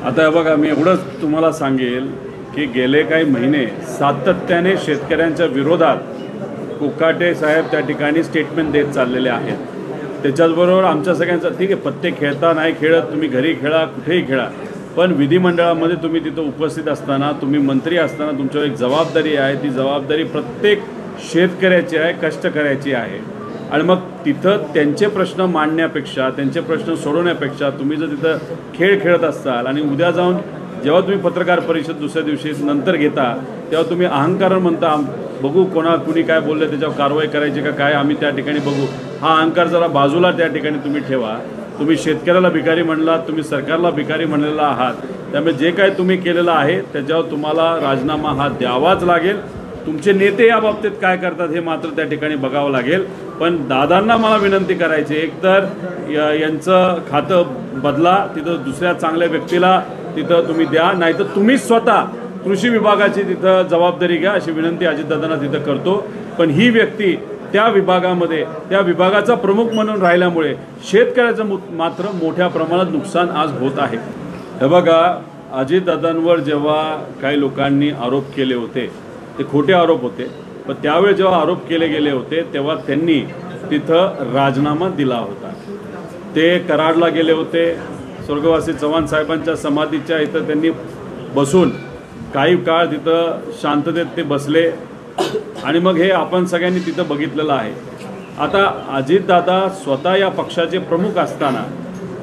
आता हे बघा, मी एवढंच तुम्हाला सांगेल की गेले काही महिने सातत्याने शेतकऱ्यांच्या विरोधात कोकाटे साहेब त्या ठिकाणी स्टेटमेंट देत चाललेले आहेत। त्याच्याचबरोबर आमच्या सगळ्यांचं ठीक आहे, पत्ते खेळता नाही खेळत, तुम्ही घरी खेळा कुठेही खेळा, पण विधिमंडळामध्ये तुम्ही तिथं उपस्थित असताना, तुम्ही मंत्री असताना तुमच्यावर एक जबाबदारी आहे। ती जबाबदारी प्रत्येक शेतकऱ्याची आहे, कष्टकऱ्याची आहे। आणि मग तिथं त्यांचे प्रश्न मांडण्यापेक्षा, त्यांचे प्रश्न सोडवण्यापेक्षा तुम्ही जर तिथं खेळ खेळत असाल आणि उद्या जाऊन जेव्हा तुम्ही पत्रकार परिषद दुसऱ्या दिवशी नंतर घेता तेव्हा तुम्ही अहंकार म्हणता, बघू कुणी काय बोललं त्याच्यावर कारवाई करायची का काय, आम्ही त्या ठिकाणी बघू, हा अहंकार जरा बाजूला त्या ठिकाणी तुम्ही ठेवा। तुम्ही शेतकऱ्याला भिकारी म्हणलात, तुम्ही सरकारला भिकारी म्हणलेला आहात, त्यामुळे जे काय तुम्ही केलेलं आहे त्याच्यावर तुम्हाला राजीनामा हा द्यावाच लागेल। तुमचे नेते या बाबतीत काय करतात हे मात्र त्या ठिकाणी बघावं लागेल। पण दादांना मला विनंती करायची, एकतर यांचं खातं बदला, तिथं दुसऱ्या चांगल्या व्यक्तीला तिथं तुम्ही द्या, नाहीतर तुम्ही स्वतः कृषी विभागाची तिथं जबाबदारी घ्या, अशी विनंती अजितदादांना तिथं करतो। पण ही व्यक्ती त्या विभागामध्ये त्या विभागाचा प्रमुख म्हणून राहिल्यामुळे शेतकऱ्याचं मात्र मोठ्या प्रमाणात नुकसान आज होत आहे। हे बघा, अजितदादांवर जेव्हा काही लोकांनी आरोप केले होते ते खोटे आरोप होते, पण त्यावेळी जेव्हा आरोप केले गेले होते तेव्हा त्यांनी तिथं राजीनामा दिला होता। ते कराडला गेले होते, स्वर्गवासी चव्हाण साहेबांच्या समाधीच्या इथं त्यांनी बसून काही काळ तिथं शांततेत ते बसले आणि मग हे आपण सगळ्यांनी तिथं बघितलेलं आहे। आता अजितदादा स्वतः या पक्षाचे प्रमुख असताना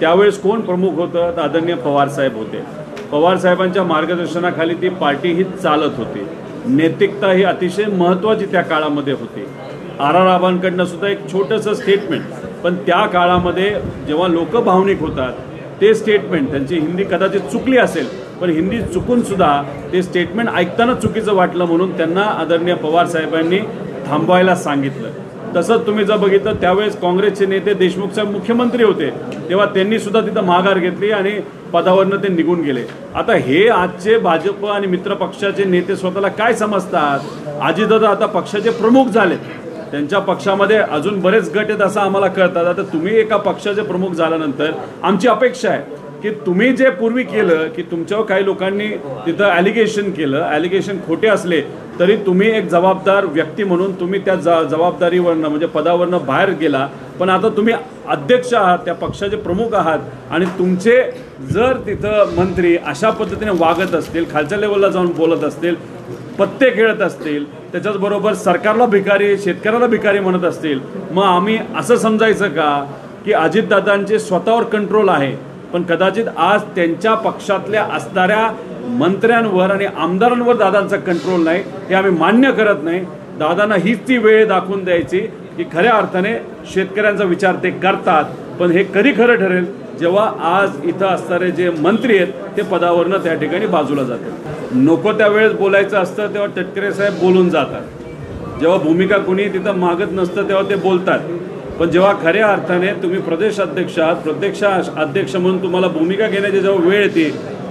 त्यावेळेस कोण प्रमुख होतं? आदरणीय पवारसाहेब होते। पवारसाहेबांच्या मार्गदर्शनाखाली ती पार्टी ही चालत होती। नैतिकता ही अतिशय महत्त्वाची त्या काळामध्ये होती। आबांकडनं सुद्धा एक छोटंसं स्टेटमेंट, पण त्या काळामध्ये जेव्हा लोक भावनिक होतात ते स्टेटमेंट, त्यांची हिंदी कदाचित चुकली असेल पण हिंदी चुकून सुद्धा ते स्टेटमेंट ऐकताना चुकीचं वाटलं म्हणून त्यांना आदरणीय पवार साहेबांनी थांबवायला सांगितलं। तसंच तुम्ही जर बघितलं त्यावेळेस काँग्रेसचे नेते देशमुख साहेब मुख्यमंत्री होते तेव्हा त्यांनी सुद्धा तिथं माघार घेतली आणि पदावरनं ते निघून गेले। आता हे आजचे भाजप आणि मित्र पक्षाचे नेते स्वतःला काय समजतात? अजितदादा आता पक्षाचे प्रमुख झाले, त्यांच्या पक्षामध्ये अजून बरेच गट आहेत असं आम्हाला कळतात। आता तुम्ही एका पक्षाचे प्रमुख झाल्यानंतर आमची अपेक्षा आहे की तुम्ही जे पूर्वी केलं की तुमच्यावर काही लोकांनी तिथं ॲलिगेशन केलं, ॲलिगेशन खोटे असले तरी तुम्ही एक जबाबदार व्यक्ती म्हणून तुम्ही त्या जबाबदारीवरनं म्हणजे पदावरनं बाहेर गेला, पण आता तुम्ही अध्यक्ष आहात, त्या पक्षाचे प्रमुख आहात आणि तुमचे जर तिथं मंत्री अशा पद्धतीने वागत असतील, खालच्या लेवलला जाऊन बोलत असतील, पत्ते खेळत असतील, त्याच्याचबरोबर सरकारला भिकारी शेतकऱ्याला भिकारी म्हणत असतील, मग आम्ही असं समजायचं का की अजितदादांचे स्वतःवर कंट्रोल आहे पण कदाचित आज त्यांच्या पक्षातल्या असणाऱ्या मंत्र्यांवर आणि आमदारांवर दादांचा कंट्रोल नाही? हे आम्ही मान्य करत नाही। दादांना हीच ती वेळ दाखवून द्यायची की खऱ्या अर्थाने शेतकऱ्यांचा विचार ते करतात, पण हे कधी खरं ठरेल जेव्हा आज इथं असणारे जे मंत्री आहेत ते पदावरनं त्या ठिकाणी बाजूला जातात। नको त्यावेळेस बोलायचं असतं तेव्हा तटकरे साहेब बोलून जातात, जेव्हा भूमिका कुणी तिथं मागत नसतं तेव्हा ते बोलतात, पण जेव्हा खऱ्या अर्थाने तुम्ही प्रदेश अध्यक्ष आहात, प्रदेश अध्यक्ष म्हणून तुम्हाला भूमिका घेण्याची जेव्हा वेळ येते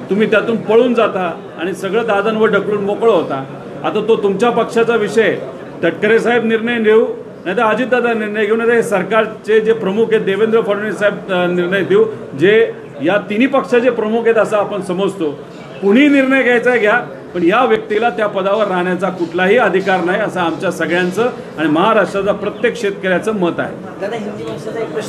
तुम्ही त्यातून पळून जाता आणि सगळं दादांवर ढकलून मोकळं होता। आता तो तुमच्या पक्षाचा विषय, तटकरे साहेब निर्णय घेऊ नाही तर अजितदादा निर्णय घेऊ, नाही सरकारचे जे प्रमुख आहेत देवेंद्र फडणवीस साहेब निर्णय देऊ, जे या तिन्ही पक्षाचे प्रमुख आहेत असं आपण समजतो। कुणी निर्णय घ्यायचा घ्या, पण या व्यक्तीला त्या पदावर राहण्याचा कुठलाही अधिकार नाही असं आमच्या सगळ्यांचं आणि महाराष्ट्राचा प्रत्येक शेतकऱ्याचं मत आहे।